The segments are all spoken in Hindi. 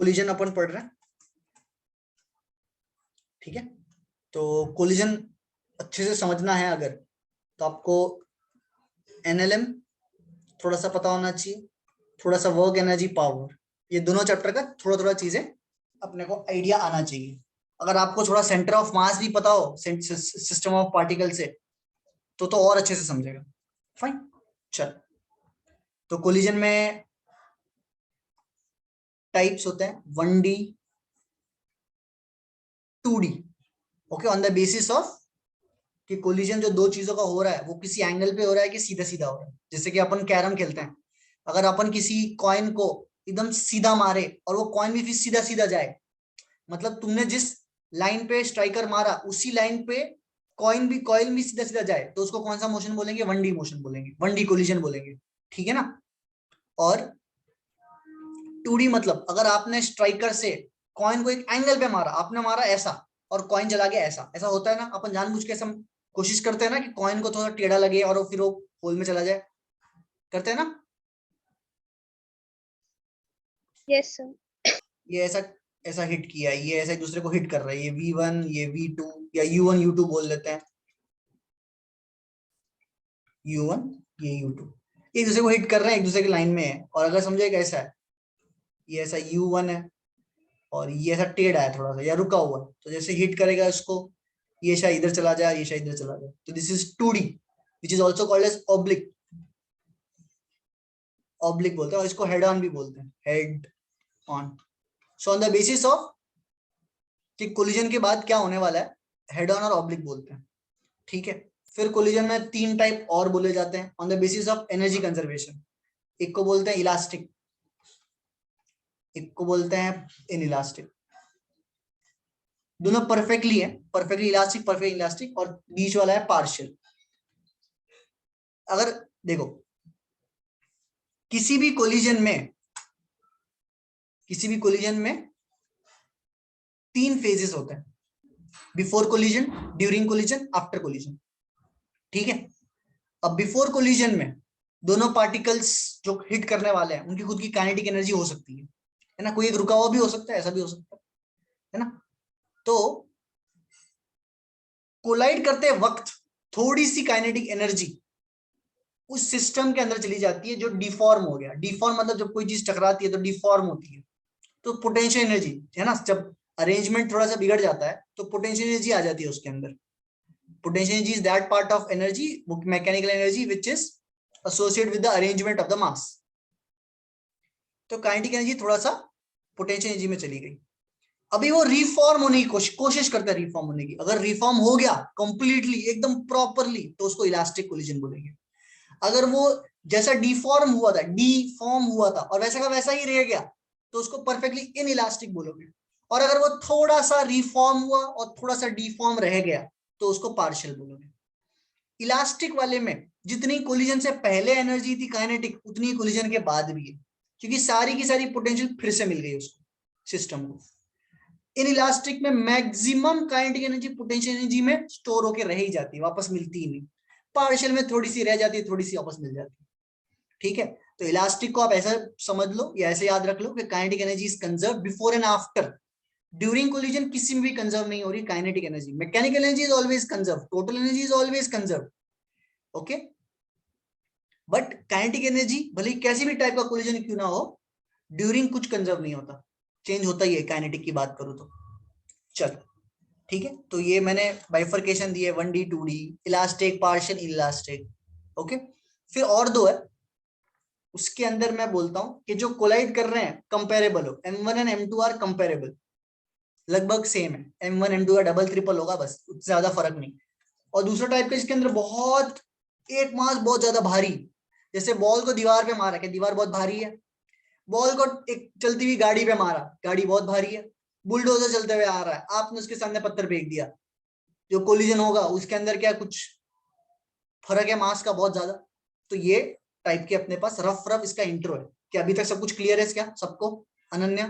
कोलिजन अपन पढ़ रहे हैं, ठीक है। तो कोलिजन अच्छे से समझना है अगर, तो आपको एनएलएम थोड़ा सा पता होना चाहिए, थोड़ा सा वर्क एनर्जी पावर, ये दोनों चैप्टर का थोड़ा थोड़ा चीजें अपने को आइडिया आना चाहिए। अगर आपको थोड़ा सेंटर ऑफ मास भी पता हो सिस्टम ऑफ पार्टिकल से, तो और अच्छे से समझेगा। फाइन, चल। तो कोलिजन में टाइप्स होते हैं 1D 2D, okay, on the basis of कि कोलिजन जो दो चीजों का हो रहा है वो किसी एंगल पे हो रहा है कि सीधा सीधा हो रहा है। जैसे कि अपन कैरम खेलते हैं, अगर अपन किसी कॉइन को एकदम सीधा मारे और वो कॉइन भी फिर सीधा सीधा जाए, मतलब तुमने जिस लाइन पे स्ट्राइकर मारा उसी लाइन पे कॉइन भी सीधा सीधा जाए, तो उसको कौन सा मोशन बोलेंगे? 1D मोशन बोलेंगे, 1D कोलिजन बोलेंगे, ठीक है ना। और 2D मतलब अगर आपने स्ट्राइकर से कॉइन को एक एंगल पे मारा, आपने मारा ऐसा और कॉइन चला गया ऐसा, ऐसा होता है ना, अपन जानबूझ के हम कोशिश करते हैं ना कि कॉइन को थोड़ा टेढ़ा लगे और फिर वो होल में चला जाए, करते हैं ना। Yes sir. ये ऐसा ऐसा हिट किया, ये ऐसा एक दूसरे को हिट कर रहा है, ये V1 ये V2 या U1 U2 बोल लेते हैं, U1 ये U2 एक दूसरे को हिट कर रहे हैं, एक दूसरे की लाइन में है। और अगर समझे कैसा है, ये ऐसा U1 है और ये ऐसा टेढ़ा है थोड़ा सा या रुका हुआ है, तो जैसे हिट करेगा इसको, ये शायद इधर चला जाए, ये शायद इधर चला जाए, तो this is 2D which is also called as oblique. Oblique बोलते हैं, और इसको हेड ऑन भी बोलते हैं, head on. So on the basis of कि कोलिजन के बाद क्या होने वाला है, हेड ऑन और ऑब्लिक बोलते हैं, ठीक है। फिर कोलिजन में 3 टाइप और बोले जाते हैं on the basis of energy conservation. एक को बोलते हैं इलास्टिक, एक को बोलते हैं इनइलास्टिक। दोनों परफेक्टली है, परफेक्टली इलास्टिक, परफेक्ट इलास्टिक, और बीच वाला है पार्शियल। अगर देखो किसी भी कोलिजन में 3 फेजेस होते हैं, before collision, during collision, after collision, ठीक है। अब बिफोर कोलिजन में दोनों पार्टिकल्स जो हिट करने वाले हैं उनकी खुद की काइनेटिक एनर्जी हो सकती है ना, कोई एक रुका हुआ भी हो सकता है, ऐसा भी हो सकता है ना। तो कोलाइड करते वक्त थोड़ी सी काइनेटिक एनर्जी उस सिस्टम के अंदर चली जाती है जो डिफॉर्म हो गया। डिफॉर्म मतलब जब कोई चीज टकराती है तो डिफॉर्म होती है, तो पोटेंशियल एनर्जी है ना, जब अरेंजमेंट थोड़ा सा बिगड़ जाता है तो पोटेंशियल एनर्जी आ जाती है उसके अंदर। Potential energy is that part of energy, mechanical energy which is associated with the arrangement of the mass. तो काइनेटिक एनर्जी थोड़ा सा पोटेंशियल एनर्जी में चली गई। अभी वो रिफॉर्म होने की कोशिश करता है, रिफॉर्म होने की। अगर रिफॉर्म हो गया कंप्लीटली एकदम प्रॉपरली तो उसको इलास्टिक कोलिजन बोलेंगे। अगर वो जैसा डिफॉर्म हुआ था और वैसा का वैसा ही रह गया तो उसको परफेक्टली इन इलास्टिक बोलोगे। और अगर वो थोड़ा सा रिफॉर्म हुआ और थोड़ा सा डिफॉर्म रह गया तो उसको पार्शियल बोलोगे। इलास्टिक वाले में जितनी कोलिजन से पहले एनर्जी थी काइनेटिक, उतनी कोलिजन के बाद भी है, क्योंकि सारी की सारी पोटेंशियल फिर से मिल गई उसको, सिस्टम को। इन इलास्टिक में maximum kinetic energy potential energy में स्टोर होकर रह ही जाती है, वापस मिलती ही नहीं। पार्शियल में थोड़ी सी रह जाती है, थोड़ी सी वापस मिल जाती है, ठीक है। तो इलास्टिक को आप ऐसा समझ लो या ऐसे याद रख लो कि kinetic energy is conserve before and after. During collision किसी में भी कंजर्व नहीं हो रही kinetic energy. Mechanical energy is always conserve, total energy is always conserve, okay. But kinetic energy भले ही कैसी भी टाइप का कोलिजन क्यों ना हो, ड्यूरिंग कुछ कंजर्व नहीं होता, चेंज होता ही है काइनेटिक की बात करूं तो। चलो ठीक है, तो ये मैंने बाइफर्केशन दी है 1D 2D, elastic, partial, elastic, okay. फिर और दो है, उसके अंदर मैं बोलता हूं कि जो कोलाइड कर रहे हैं कंपेरेबल हो, M1 and M2 are comparable, लगभग सेम है। M1 M2 का डबल ट्रिपल होगा बस, उससे ज्यादा फर्क नहीं। और दूसरा टाइप का इसके अंदर बहुत एक मास बहुत ज्यादा भारी, जैसे बॉल को दीवार पे मारा, कि दीवार बहुत भारी है। बॉल को एक चलती हुई गाड़ी पे मारा, गाड़ी बहुत भारी है। बुलडोजर चलते हुए आ रहा है, आपने उसके सामने पत्थर फेंक दिया, जो कोलिजन होगा उसके अंदर क्या कुछ फर्क है मास का बहुत ज्यादा। तो ये टाइप के अपने पास रफ रफ इसका इंट्रो है। क्या अभी तक सब कुछ क्लियर है क्या सबको? अनन्या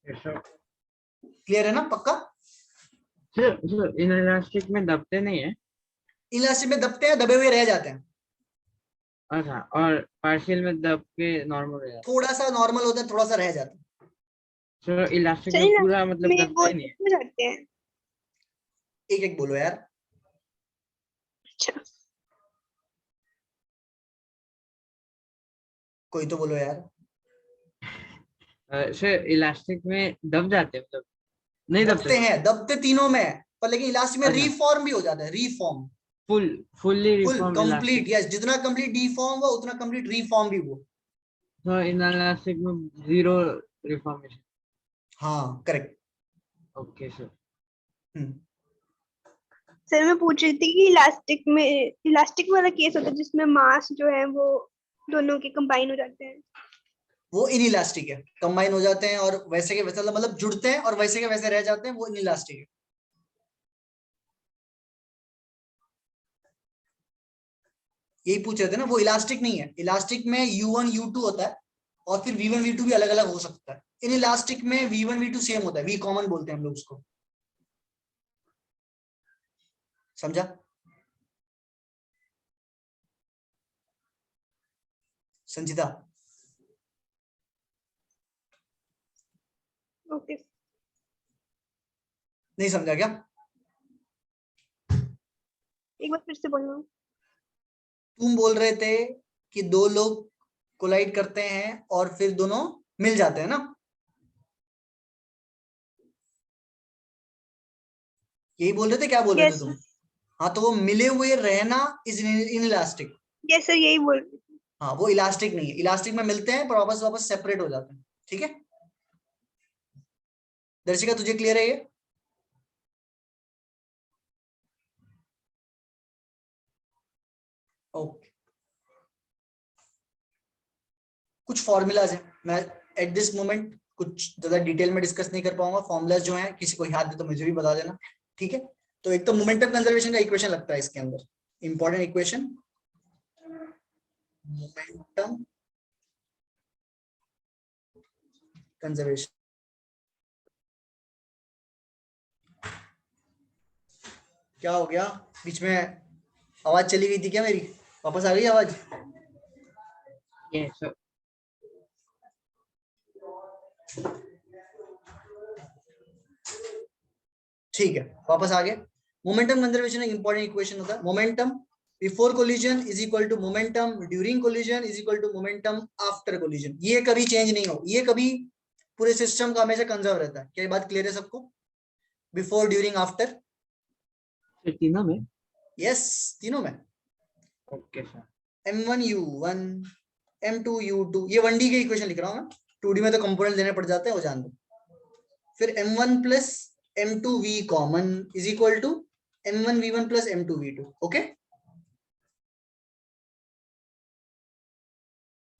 क्लियर है ना, पक्का? सर इनइलास्टिक में दबते नहीं है? इलास्टिक में दबते हैं, दबे हुए रह जाते हैं। अच्छा, और पार्शियल में दब के नॉर्मल हो जाता थोड़ा सा नॉर्मल होता है, थोड़ा सा रह जाता है। सर इलास्टिक सर में पूरा मतलब में दबता वो ही नहीं है। हो जाते हैं। एक एक बोलो यार। अच्छा, कोई तो बोलो यार। सर इलास्टिक में दब जाते हैं मतलब नहीं दबते दबते सर। हैं, दबते तीनों में है, पर लेकिन इलास्टिक में अच्छा, रीफॉर्म भी हो जाता है, reform. Fully full reform elastic. Complete, yes, जितना कंप्लीट डीफॉर्म हुआ उतना कंप्लीट रीफॉर्म भी हुआ। सर इन इलास्टिक में जीरो रिफॉर्मेशन। हाँ correct. Okay sir. Hmm. Sir मैं पूछ रही थी कि इलास्टिक वाला केस होता है जिसमें मास जो है वो दोनों के कंबाइन हो जाते हैं। वो इन इलास्टिक है, कंबाइन हो जाते हैं और वैसे के वैसे, मतलब जुड़ते हैं और वैसे के वैसे रह जाते हैं, वो इन इलास्टिक है। यही पूछ रहे थे ना, वो इलास्टिक नहीं है। इलास्टिक में U1 U2 होता है और फिर V1 V2 भी अलग अलग हो सकता है। इन इलास्टिक में V1 V2 सेम होता है, V कॉमन बोलते हैं हम लोग उसको। समझा? संचिता? ओके, नहीं समझा क्या? एक बार फिर से बोलना। तुम बोल रहे थे कि दो लोग कोलाइड करते हैं और फिर दोनों मिल जाते हैं ना, यही बोल रहे थे, क्या बोल रहे थे यस तुम? हाँ, तो वो मिले हुए रहना is in elastic. Yes sir, यही बोल रही थी। हाँ, वो इलास्टिक नहीं है। इलास्टिक में मिलते हैं पर वापस वापस सेपरेट हो जाते हैं। ठीक है दर्शिका, तुझे क्लियर है ये? ओके। कुछ फॉर्मूलाज हैं, मैं एट दिस मोमेंट कुछ ज्यादा डिटेल में डिस्कस नहीं कर पाऊंगा। फॉर्मूलाज जो हैं, किसी को याद है तो मुझे भी बता देना। ठीक है, तो एक तो मोमेंटम कंजर्वेशन का इक्वेशन लगता है इसके अंदर, इंपॉर्टेंट इक्वेशन, मोमेंटम कंजर्वेशन। क्या हो गया बीच में? आवाज चली गई थी क्या मेरी? वापस आ गई आवाज? Yes sir. ठीक है, वापस आ गए। मोमेंटम कंजर्वेशन एक इंपॉर्टेंट इक्वेशन होता है। Momentum before collision is equal to momentum during collision is equal to momentum after collision. ये कभी चेंज नहीं हो, ये कभी पूरे सिस्टम का हमेशा कंजर्व रहता है। क्या ये बात क्लियर है सबको? Before, during, after. सर तीनों में। यस, तीनों में। Okay sir. M1U1 M2U2, ये 1D के इक्वेशन लिख रहा हूं मैं। 2D में तो कंपोनेंट देने पड़ जाते हैं, वो जान दो। फिर M1 plus M2V common is equal to M1V1 plus M2V2। Okay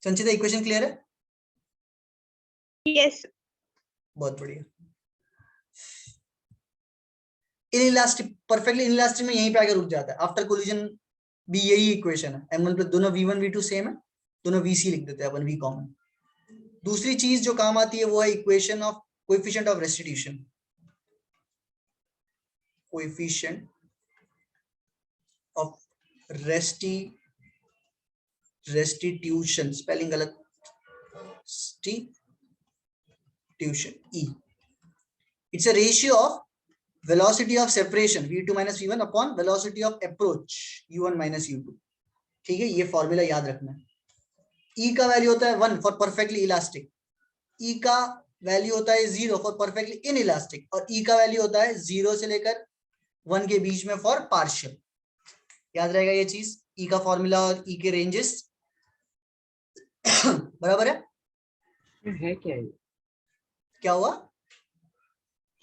Sanchita, equation clear है? यस बहुत बढ़िया। इनइलास्टिक, परफेक्टली इनइलास्टिक में यहीं पे आके रुक जाता है। आफ्टर कोलिजन भी यही इक्वेशन है। M1 प्लस, दोनों V1 V2 सेम है, दोनों VC लिख देते हैं अपन, V कॉमन। दूसरी चीज जो काम आती है वो है equation of coefficient of restitution. Coefficient of restitution, spelling गलत, restitution, E। It's a ratio of velocity of separation V2 minus V1 upon velocity of approach U1 minus U2। ठीक है, ये फॉर्मूला याद रखना है। E का वैल्यू होता है 1 फॉर परफेक्टली इलास्टिक, E का वैल्यू होता है 0 फॉर परफेक्टली इन इलास्टिक, और E का वैल्यू होता है 0 से लेकर 1 के बीच में फॉर पार्शियल। याद रहेगा ये चीज, E का फॉर्मूला और E के रेंजेस। बराबर है? है क्या ये? क्या हुआ?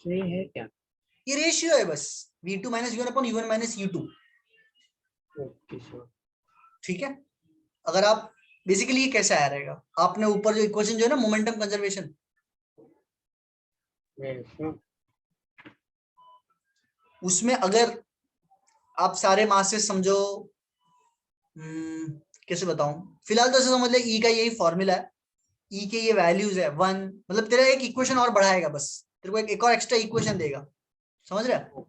सही है क्या? ये रेशियो है बस, V2 minus V1 upon U1 minus U2। Okay sir. ठीक है, अगर आप बेसिकली, ये कैसे आया रहेगा, आपने ऊपर जो इक्वेशन जो है ना मोमेंटम कंजर्वेशन, यस सर। उसमें अगर आप सारे मासेस समझो, कैसे बताऊं, फिलहाल तो ऐसे समझ ले E का यही फॉर्मूला है, E के ये वैल्यूज है 1, मतलब तेरा एक इक्वेशन और बढ़ाएगा बस, तेरे को एक और एक्स्ट्रा इक्वेशन देगा। समझ रहे हो?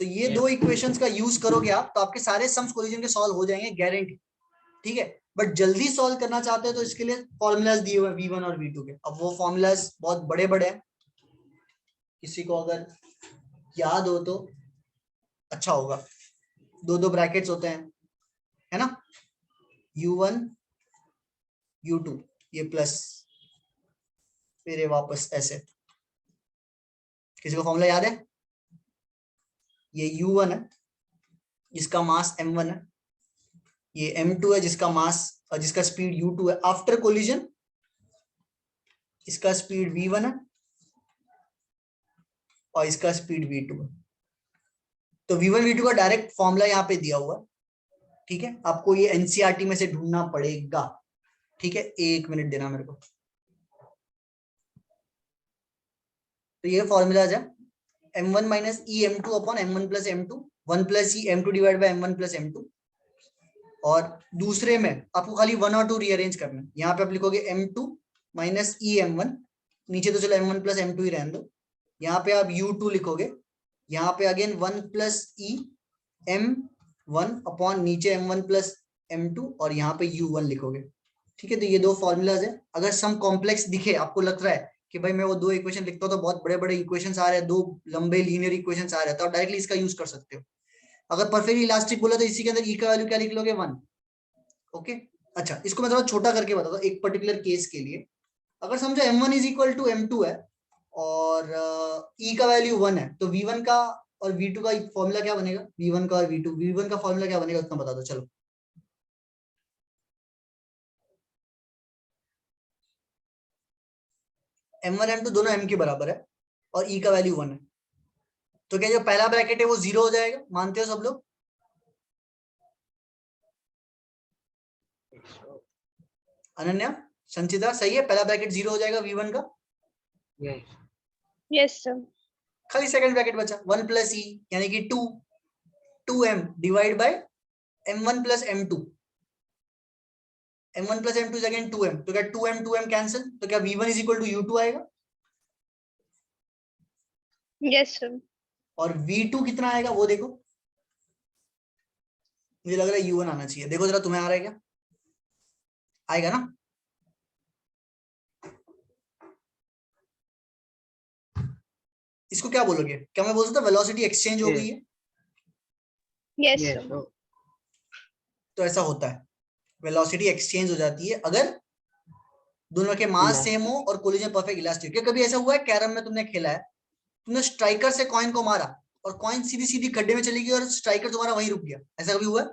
तो ये दो इक्वेशंस का यूज करोगे आप, तो आपके सारे सम्स कोलिजन के सॉल्व हो जाएंगे, गारंटी। ठीक है, बट जल्दी सॉल्व करना चाहते हो तो इसके लिए फॉर्मूलाज दिए हुए V1 और V2 के। अब वो फॉर्मूलाज बहुत बड़े बड़े हैं, किसी को अगर याद हो तो अच्छा होगा। दो ब्रैकेट्स होते हैं, है ना, U1 U2, ये प्लस, फिर ये वापस ऐसे। किसी को फॉर्मूला याद है? ये U1 है जिसका मास m1 है, ये m2 है जिसका मास और जिसका स्पीड u2 है। आफ्टर कोलिजन इसका स्पीड v1 है और इसका स्पीड v2 है। तो v1 v2 का डायरेक्ट फॉर्मूला यहाँ पे दिया हुआ है, ठीक है, आपको ये एनसीईआरटी में से ढूंढना पड़ेगा, ठीक है, 1 मिनट देना मेरे को। तो ये फॉर्मूलाज है m1 minus E m2 upon m1 plus m2, 1 plus E m2 divide by m1 plus m2। और दूसरे में आपको खाली 1 और 2 रीअरेंज करना है। यहाँ पे आप लिखोगे m2 माइनस ई m1, नीचे तो चलो m1 प्लस m2 ही रहने दो, यहाँ पे आप u2 लिखोगे, यहाँ पे अगेन 1 प्लस ई m1 अपॉन नीचे m1 प्लस m2 और यहाँ पे u1 लिखोगे, ठीक है। तो ये दो फॉर्मूलाज है। अगर सम कॉम्प्लेक्स दिखे, आपको लग रहा है कि भाई मैं वो दो इक्वेशन लिखता हूँ तो बहुत बड़े बड़े इक्वेशंस आ रहे हैं, दो लंबे लीनियर इक्वेशंस आ रहे हैं, तो आप डायरेक्टली इसका यूज कर सकते हो। अगर परफेक्टली इलास्टिक बोला तो इसी के अंदर ई का वैल्यू क्या लिख लोगे 1, ओके। अच्छा, इसको मैं थोड़ा छोटा करके बताता हूँ एक पर्टिकुलर केस के लिए। अगर समझो m1 is equal to m2 है और ई का वैल्यू 1 है, तो v1 का और v2 का फॉर्मूला क्या बनेगा? v1 का और v1 का फॉर्मूला क्या बनेगा उतना बता दो चलो। m1 m2 दोनों m के बराबर है और e का वैल्यू 1 है, तो क्या जो पहला ब्रैकेट है वो 0 हो जाएगा? मानते हो सब लोग? अनन्या, संचिता, सही है, पहला ब्रैकेट 0 हो जाएगा v1 का। Yes sir. खाली सेकंड ब्रैकेट बचा 1 प्लस ई यानी कि 2m divide by m1 plus m2। m1 plus m2 is again 2m, तो क्या 2m कैंसिल, तो क्या v1 is equal to u2 आएगा? Yes sir. और v2 कितना आएगा वो देखो, मुझे लग रहा है u1 आना चाहिए, देखो जरा तुम्हें आ रहा है क्या? आएगा ना? इसको क्या बोलोगे? क्या मैं बोल सकता हूँ वेलोसिटी एक्सचेंज हो गई है? Yes sir. तो ऐसा होता है, वेलोसिटी एक्सचेंज हो जाती है अगर दोनों के मास सेम हो और कोलिजन परफेक्ट इलास्टिक। क्या कभी ऐसा हुआ है कैरम में तुमने खेला है, तुमने स्ट्राइकर से कॉइन को मारा और कॉइन सीधी सीधी खड्डे में चली गई और स्ट्राइकर तुम्हारा वहीं रुक गया, ऐसा कभी हुआ है?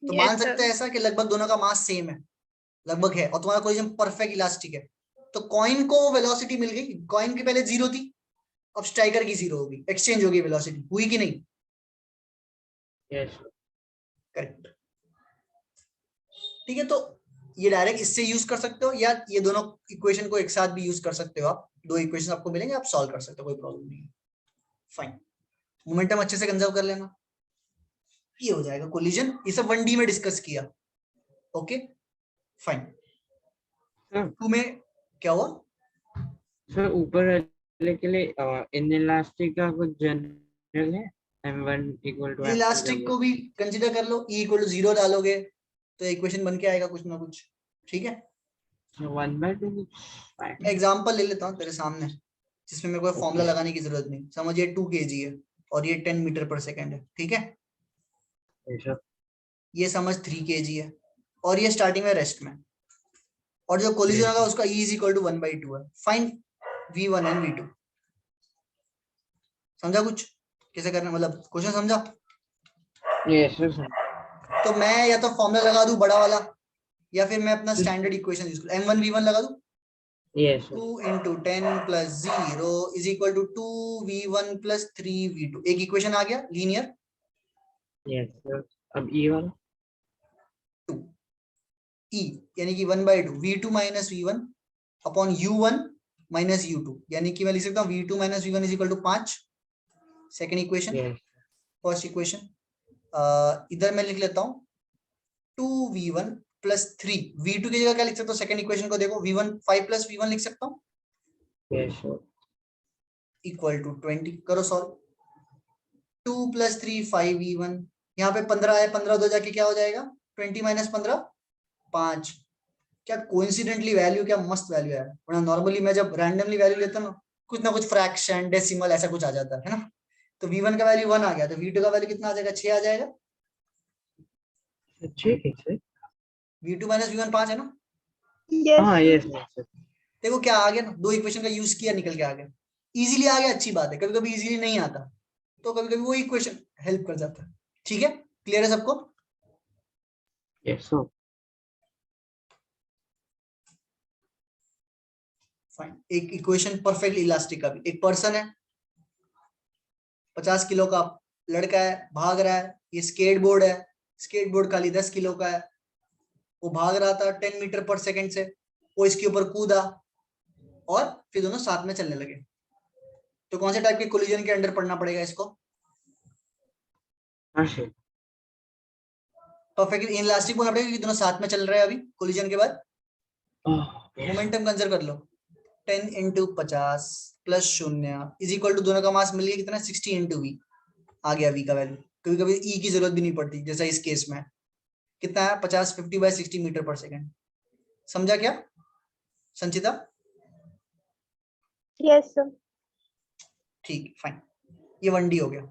तो मान सकते हैं ऐसा कि लगभग दोनों का मास सेम है, लगभग है, और तुम्हारा कोलिजन परफेक्ट इलास्टिक है, तो कॉइन को वेलोसिटी मिल गई। कॉइन की पहले 0 थी, अब स्ट्राइकर की 0 होगी, एक्सचेंज होगी वेलोसिटी, हुई कि नहीं? करेक्ट, ठीक है। तो ये डायरेक्ट इससे यूज कर सकते हो या ये दोनों इक्वेशन को एक साथ भी यूज कर सकते हो आप, दो इक्वेशन आपको मिलेंगे, आप सॉल्व कर सकते हो, कोई प्रॉब्लम नहीं है। फाइन, मोमेंटम अच्छे से कंजर्व कर लेना, ये हो जाएगा कोलिजन। ये सब 1D में डिस्कस किया, ओके फाइन। 2 में क्या हुआ सर? ऊपर वाले के लिए इनइलास्टिक का कुछ जनरल है, m1 इक्वल टू इलास्टिक को भी कंसीडर कर लो, E इक्वल टू 0 डालोगे तो इक्वेशन बन के आएगा कुछ ना कुछ, ठीक है। 1/2। एग्जांपल ले लेता हूँ तेरे सामने जिसमें मेरे को फॉर्मूला लगाने की जरूरत नहीं। समझिए 2 kg है और ये 10 मीटर पर सेकेंड है, ठीक है। ये समझ 3 kg है और ये स्टार्टिंग में रेस्ट में, और जो कोलिजन होगा उसका E इज इक्वल टू 1/2 है। फाइन V1 एंड V2, समझा कुछ कैसे करना, मतलब क्वेश्चन समझा? Yes sir. तो मैं या तो फॉर्मूला लगा दूं बड़ा वाला, या फिर मैं अपना स्टैंडर्ड इक्वेशन यूज करूं, m1 v1 लगा दूं। Yes 2 into 10 plus 0 is equal to 2v1 plus 3v2, एक इक्वेशन आ गया लीनियर। Yes sir. अब ई वाला 2 e यानी कि 1/2 v2 minus v1 upon u1 minus u2, यानी कि मैं लिख सकता हूँ v2 minus v1 is equal to 5। Second equation, first equation इधर मैं लिख लेता हूँ 2v1 plus 3, v2 की जगह क्या लिख सकता हूँ? सेकेंड इक्वेशन को देखो, v1 5 plus v1 लिख सकता हूँ, यस सर। Equal to 20। करो सॉल्व, 2 plus 3 5v1, यहाँ पे 15 है, 15 दो जाके क्या हो जाएगा 20 माइनस 15 5। क्या कोइंसिडेंटली वैल्यू, क्या मस्त वैल्यू है, वरना नॉर्मली मैं जब रैंडमली वैल्यू लेता हूँ कुछ ना कुछ फ्रैक्शन डेसिमल ऐसा कुछ आ जाता है ना। तो v1 का वैल्यू 1 आ गया, तो v2 का वैल्यू कितना आ जाएगा 6 आ जाएगा। v2 माइनस v1 5 है ना। यस हाँ यस देखो क्या आ गया ना, दो इक्वेशन का यूज किया निकल के आ गया। इजीली आ गया अच्छी बात है, कभी कभी इजीली नहीं आता तो कभी कभी वो इक्वेशन हेल्प कर जाता है। ठीक है, क्लियर है सबको। Yes sir. फाइन, एक इक्वेशन परफेक्टली इलास्टिक का भी। एक पर्सन है 50 किलो का लड़का है, भाग रहा है, ये स्केट बोर्ड है, स्केट बोर्ड खाली 10 किलो का है, वो भाग रहा था 10 मीटर पर सेकंड से, वो इसके ऊपर कूदा और फिर दोनों साथ में चलने लगे। तो कौन से टाइप के कोलिजन के अंडर पढ़ना पड़ेगा इसको। हाँ सर। परफेक्टली इलास्टिक बोलना पड़ेगा क्योंकि दोनों साथ में चल रहे हैं अभी कोलिजन के बाद। मोमेंटम कंसिडर कर लो, 10 into 50 plus 0 is equal to, दोनों का मास मिल गया कितना 60 इंटू वी आ गया v का वैल्यू। कभी कभी ई की जरूरत भी नहीं पड़ती, जैसा इस केस में कितना है 50 50 बाय 60 मीटर पर सेकंड। समझा क्या संचिता। Yes sir. ठीक, फाइन, ये 1D हो गया।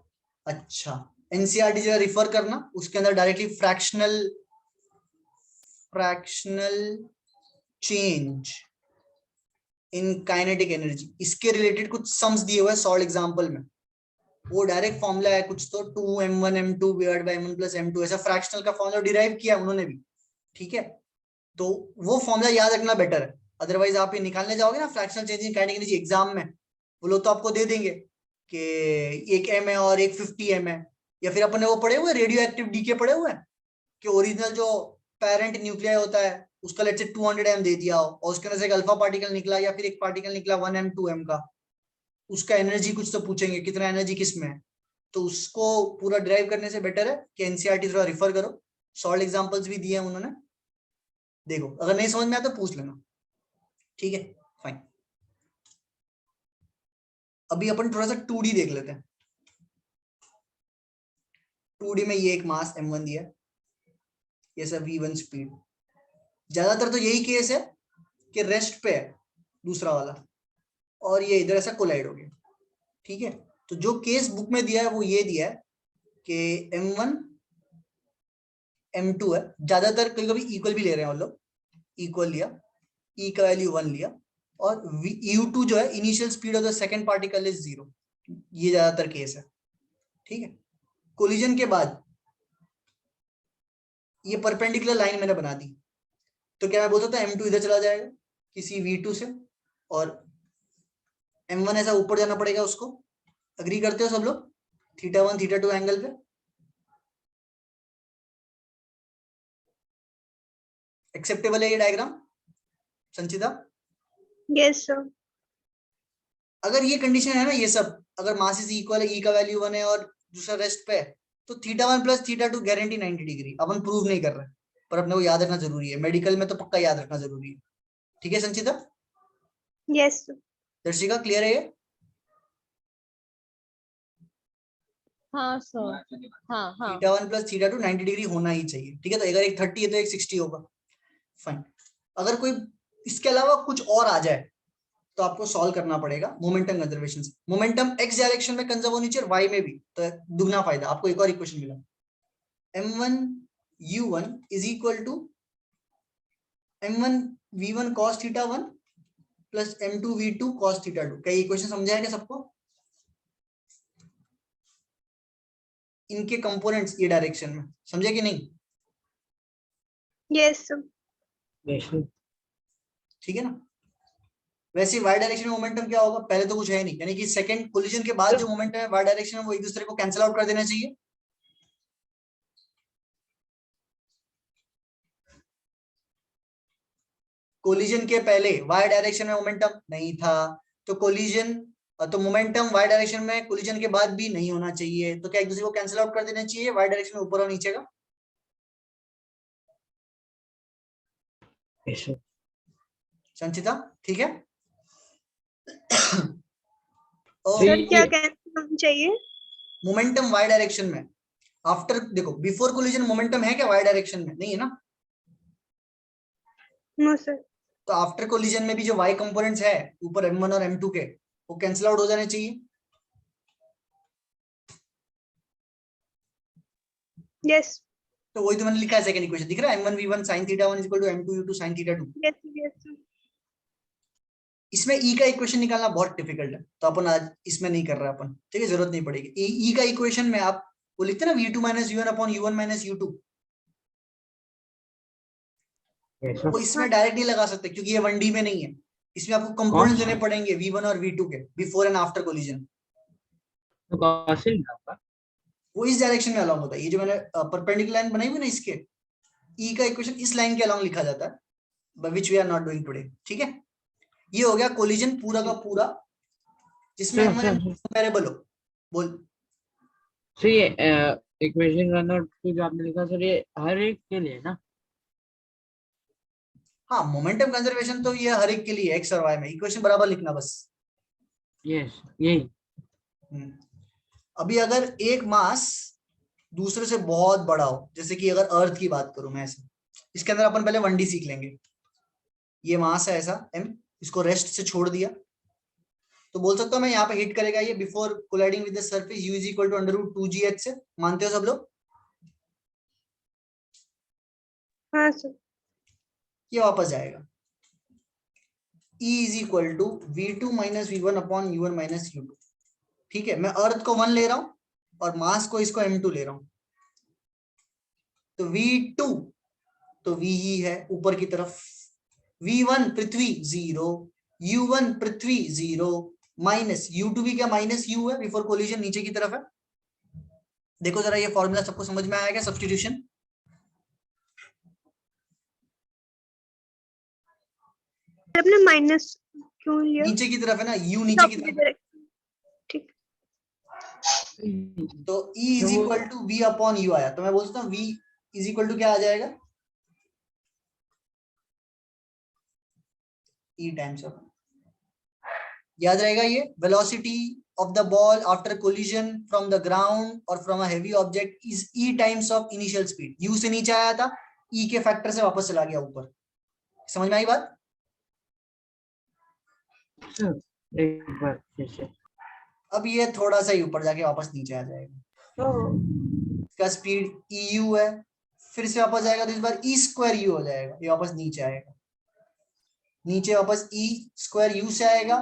अच्छा, एनसीईआरटी जरा रिफर करना, उसके अंदर directly fractional change in kinetic energy, इसके रिलेटेड कुछ सम्स दिए हुए हैं सॉल्व एग्जांपल में। वो डायरेक्ट फॉर्मूला है कुछ तो 2m1 m2 divide by m1 plus m2, ऐसा फ्रैक्शनल का फॉर्मूला डिराइव किया उन्होंने भी। ठीक है, तो वो फॉर्मूला याद रखना बेटर है, अदरवाइज आप ये निकालने जाओगे ना fractional change in kinetic energy exam में, वो लोग तो आपको दे देंगे कि एक m है और एक 50 m है, या फिर अपने वो पढ़े हुए रेडियो एक्टिव डीके पढ़े हुए हैं कि ओरिजिनल जो पेरेंट न्यूक्लियाई होता है उसका लेट से 200 m दे दिया हो और उसके अंदर से एक अल्फा पार्टिकल निकला या फिर एक पार्टिकल निकला 1m 2m का, उसका एनर्जी कुछ तो पूछेंगे कितना एनर्जी किस में है। तो उसको पूरा डिराइव करने से बेटर है कि एनसीईआरटी थोड़ा रिफर करो, सॉल्व एग्जांपल्स भी दिए हैं उन्होंने, देखो अगर नहीं समझ में आया तो पूछ लेना। ठीक है, फाइन। अभी अपन थोड़ा सा 2D देख लेते हैं। 2D में ये एक मास m1 दिया है, ये सब v1 स्पीड, ज्यादातर तो यही केस है कि रेस्ट पे है दूसरा वाला और ये इधर ऐसा कोलाइड हो गया। ठीक है, तो जो केस बुक में दिया है वो ये दिया है कि m1 m2 है, ज्यादातर कभी कभी इक्वल भी ले रहे हैं वो लोग, इक्वल लिया, e का वैल्यू 1 लिया और u2 जो है initial speed of the second particle is 0, ये ज्यादातर केस है। ठीक है, कोलिजन के बाद ये परपेंडिकुलर लाइन मैंने बना दी, तो क्या मैं बोल सकता हूँ m2 इधर चला जाएगा किसी v2 से और m1 ऐसा ऊपर जाना पड़ेगा उसको। अग्री करते हो सब लोग θ1 θ2 एंगल पे। एक्सेप्टेबल है ये डायग्राम संचिता। Yes sir. अगर ये कंडीशन है ना, ये सब अगर मास इज इक्वल है, ई का वैल्यू 1 है और दूसरा रेस्ट पे है, तो θ1 प्लस θ2 गारंटी 90 डिग्री। अपन प्रूव नहीं कर रहे पर अपने को याद रखना जरूरी है, मेडिकल में तो पक्का याद रखना जरूरी है। ठीक है Sanchita. Yes sir. Darshika clear है ये। हाँ सर। हाँ हाँ। θ1 प्लस θ2 90 डिग्री होना ही चाहिए। ठीक है, तो अगर एक 30 है तो एक 60 होगा। फाइन, अगर कोई इसके अलावा कुछ और आ जाए तो आपको सॉल्व करना पड़ेगा मोमेंटम कंजर्वेशन से। मोमेंटम एक्स डायरेक्शन में कंजर्व होनी चाहिए, वाई में भी, तो दुगना फायदा। आपको एक और इक्वेशन मिला, m1 u1 is equal to m1 v1 cos θ1 plus m2 v2 cos θ2। क्या ये इक्वेशन समझा है क्या सबको। इनके कंपोनेंट्स ये डायरेक्शन में, समझे कि नहीं। Yes sir. ठीक है ना। वैसे वाई डायरेक्शन में मोमेंटम क्या होगा, पहले तो कुछ है नहीं, यानी कि सेकंड कोलिजन के बाद जो मोमेंटम है वाई डायरेक्शन में वो एक दूसरे को कैंसिल आउट कर देना चाहिए। कोलिजन के पहले वाई डायरेक्शन में मोमेंटम नहीं था, तो कोलिजन तो मोमेंटम वाई डायरेक्शन में कोलिजन के बाद भी नहीं होना चाहिए, तो क्या एक दूसरे को कैंसिल आउट कर देना चाहिए वाई डायरेक्शन में ऊपर और नीचे का। संचिता ठीक है। सर क्या कहना चाहिए। मोमेंटम वाई डायरेक्शन में आफ्टर देखो बिफोर कोलिजन मोमेंटम है क्या वाई डायरेक्शन में? नहीं है ना। No sir. तो आफ्टर कोलिजन में भी जो y कंपोनेंट्स है ऊपर m1 और m2 के, वो कैंसिल आउट हो जाने चाहिए। यस तो वही तो मैंने लिखा है सेकंड इक्वेशन, दिख रहा है m1 v1 sin theta 1 m2 u2 sin theta 2। Yes yes. इसमें e का इक्वेशन निकालना बहुत डिफिकल्ट है, तो अपन आज इसमें नहीं कर रहे अपन, ठीक है, जरूरत नहीं पड़ेगी। e का इक्वेशन में आप वो लिखते हैं ना v2 minus u1 upon u1 minus u2, yes, वो इसमें डायरेक्ट नहीं लगा सकते क्योंकि ये 1D में नहीं है। इसमें आपको कंपोनेंट देने पड़ेंगे v1 और v2 के बिफोर एंड आफ्टर कोलिजन। तो गॉसिल ना होगा। वो इस डायरेक्शन में अलोंग होता है। ये जो मैंने परपेंडिकुलर लाइन बनाई हुई ना, इसके e का इक्वेशन इस लाइन के अलोंग लिखा जाता है, which we are not doing today, ठीक है। ये हो गया कोलिजन पूरा का पूरा, जिसमें कंपैरेबल हो। बोल। सर ये इक्वेशन 1 और 2 जो आपने लिखा सर, ये हर एक के लिए ना? हाँ, मोमेंटम कंजर्वेशन तो ये हर एक के लिए एक्स और वाई में इक्वेशन बराबर लिखना बस। यस यही। अभी अगर एक मास दूसरे से बहुत बड़ा हो, जैसे कि अगर अर्थ की बात करूं मैं ऐसे, इसके अंदर अपन पहले 1D सीख लेंगे। ये मास है ऐसा m, इसको रेस्ट से छोड़ दिया, तो बोल सकता हूं मैं यहाँ पे हिट करेगा ये before colliding with the surface u is equal to √2gh से, मानते हो सब लोग? हाँ सर। ये वापस जाएगा E is equal to v2 minus v1 upon u1 minus u2, ठीक है। मैं अर्थ को 1 ले रहा हूं और मास को इसको m2 ले रहा हूं, तो v2 तो v ही है ऊपर की तरफ, v1 पृथ्वी 0, u1 पृथ्वी 0 माइनस u2 भी क्या माइनस u है बिफोर कोलिजन, नीचे की तरफ है। देखो जरा ये फॉर्मूला सबको समझ में आएगा सब्स्टिट्यूशन? आपने माइनस क्यों लिया? नीचे की तरफ है ना, u नीचे की तरफ है, ठीक। तो E is equal to v upon u आया, तो मैं बोल सकता हूँ v इज इक्वल टू क्या आ जाएगा, E टाइम्स ऑफ, याद रहेगा ये velocity of the ball after collision from the ground और from a heavy object is E times of initial speed. u से नीचे आया था, E के फैक्टर से वापस चला गया ऊपर। समझ में आई बात? एक बार फिर से। अब ये थोड़ा सा ही ऊपर जाके वापस नीचे आ जाएगा, इसका स्पीड EU है, फिर से वापस जाएगा तो इस बार E स्क्वायर U हो जाएगा, ये वापस नीचे आएगा, नीचे वापस E स्क्वायर U से आएगा,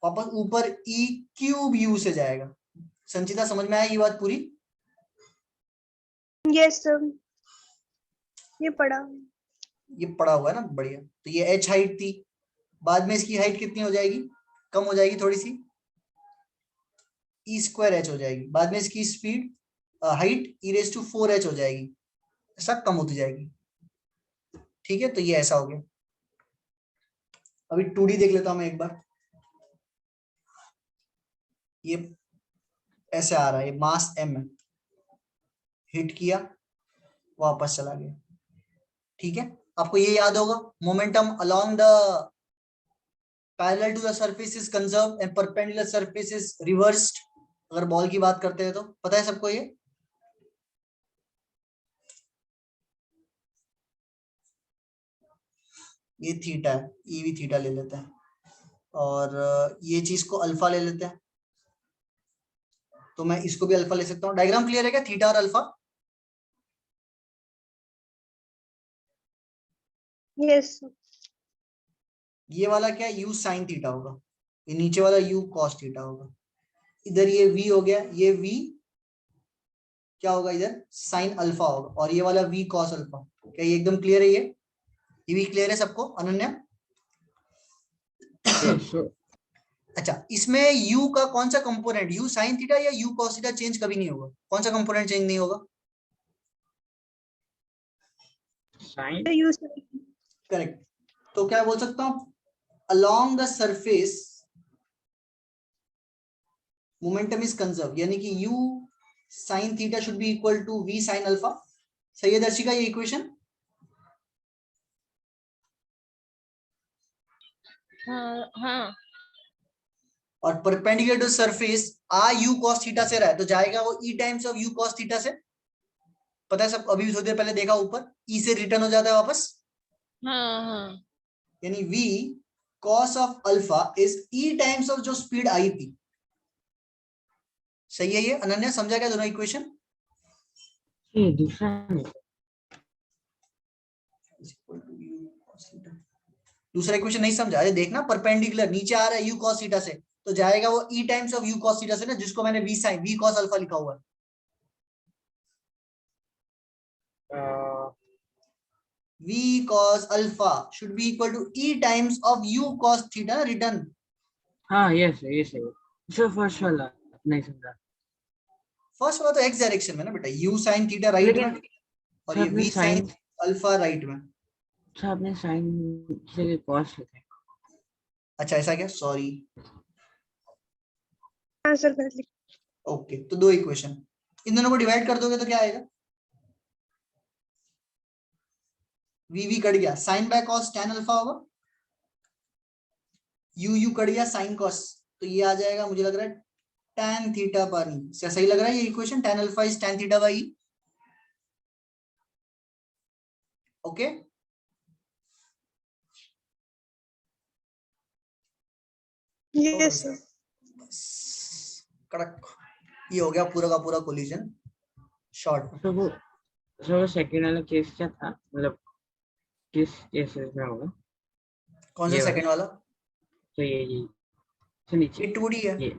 वापस ऊपर E क्यूब U से जाएगा। संचिता समझ में आएगी बात पूरी? यस सर, ये पढ़ा। ये पड़ा हुआ है ना, बढ़िया। तो ये h हाइट थी, बाद में इसकी हाइट कितनी हो जाएगी, कम हो जाएगी थोड़ी सी, E स्क्वायर h हो जाएगी, बाद में इसकी स्पीड हाइट e⁴h हो जाएगी, ऐसा कम होती जाएगी, ठीक है। तो ये ऐसा हो गया। अभी 2D देख लेता हूं मैं एक बार। ये ऐसे आ रहा है, ये मास m है, हिट किया वापस चला गया, ठीक है। आपको ये याद होगा, momentum along the parallel to the surface is conserved and perpendicular surface is reversed. अगर बॉल की बात करते हैं तो पता है सबको ये थीटा है, ये भी थीटा ले लेते हैं, और ये चीज को अल्फा ले लेते हैं, तो मैं इसको भी अल्फा ले सकता हूँ। डायग्राम क्लियर है क्या, थीटा और अल्फा? यस। ये वाला क्या u साइन थीटा होगा, ये नीचे वाला u कॉस थीटा होगा, इधर ये v हो गया, ये v क्या होगा इधर साइन अल्फा होगा, और ये वाला v कॉस अल्फा। क्या ये एकदम क्लियर है? ये भी क्लियर है सबको? अनन्या? अच्छा, इसमें u का कौन सा कंपोनेंट, u साइन थीटा या u कॉस थीटा चेंज कभी नहीं होगा? कौन सा कंपोनेंट चेंज नहीं होगा? साइन। करेक्ट। तो क्या बोल सकता हूं, along the surface momentum is conserve, यानी कि u sine theta should be equal to v sine alpha. सही है दर्शिका ये इक्वेशन? हाँ हाँ। और perpendicular to surface u cos theta से रहा है, तो जाएगा वो e times of u cos theta से। पता है सब, अभी थोड़ी देर पहले देखा ऊपर, ई से रिटर्न हो जाता है वापस, हाँ हाँ यानी v cos of alpha is e times of जो स्पीड आई थी। सही है ये? अनन्या समझा क्या दोनों इक्वेशन? ये दूसरा नहीं। दूसरा इक्वेशन नहीं समझा? अरे देखना, परपेंडिकुलर नीचे आ रहा है u cos थीटा से, तो जाएगा वो e times of u cos theta से ना, जिसको मैंने v sin v cos alpha लिखा हुआ है। v cos alpha should be equal to e times of u cos theta return. हाँ ये सही। सर फर्स्ट वाला नहीं समझा। फर्स्ट वाला तो x डायरेक्शन में ना बेटा, u sin थीटा राइट लेकिन में, और ये v sin अल्फा राइट में। अच्छा आपने साइन से कॉस लिखा है। अच्छा ऐसा क्या, सॉरी। हाँ सर गलत लिखा। ओके, तो दो इक्वेशन, इन दोनों को डिवाइड कर दोगे तो क्या आएगा? v कट गया, sine by cos tan alpha होगा, u कट गया साइन कॉस, तो ये आ जाएगा मुझे लग रहा है tan थीटा बाई ई। क्या सही लग रहा है ये equation? tan alpha is tan theta by E. Okay, yes sir. कड़क, ये हो गया पूरा का पूरा कोलिजन शॉर्ट। तो वो सेकंड वाला केस क्या था, मतलब किस केसेस में होगा? कौन सा ये सेकंड वाला? तो ये तो नीचे ये 2D है। ये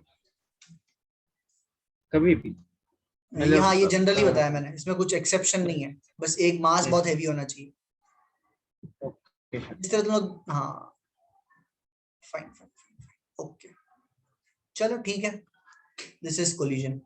कभी भी हाँ ये जनरली बताया मैंने, इसमें कुछ एक्सेप्शन नहीं है, बस एक मास बहुत हेवी होना चाहिए। जिस तरह तुम लोग, हाँ फाइन फाइन, ओके चलो ठीक है, दिस इज कोलिजन।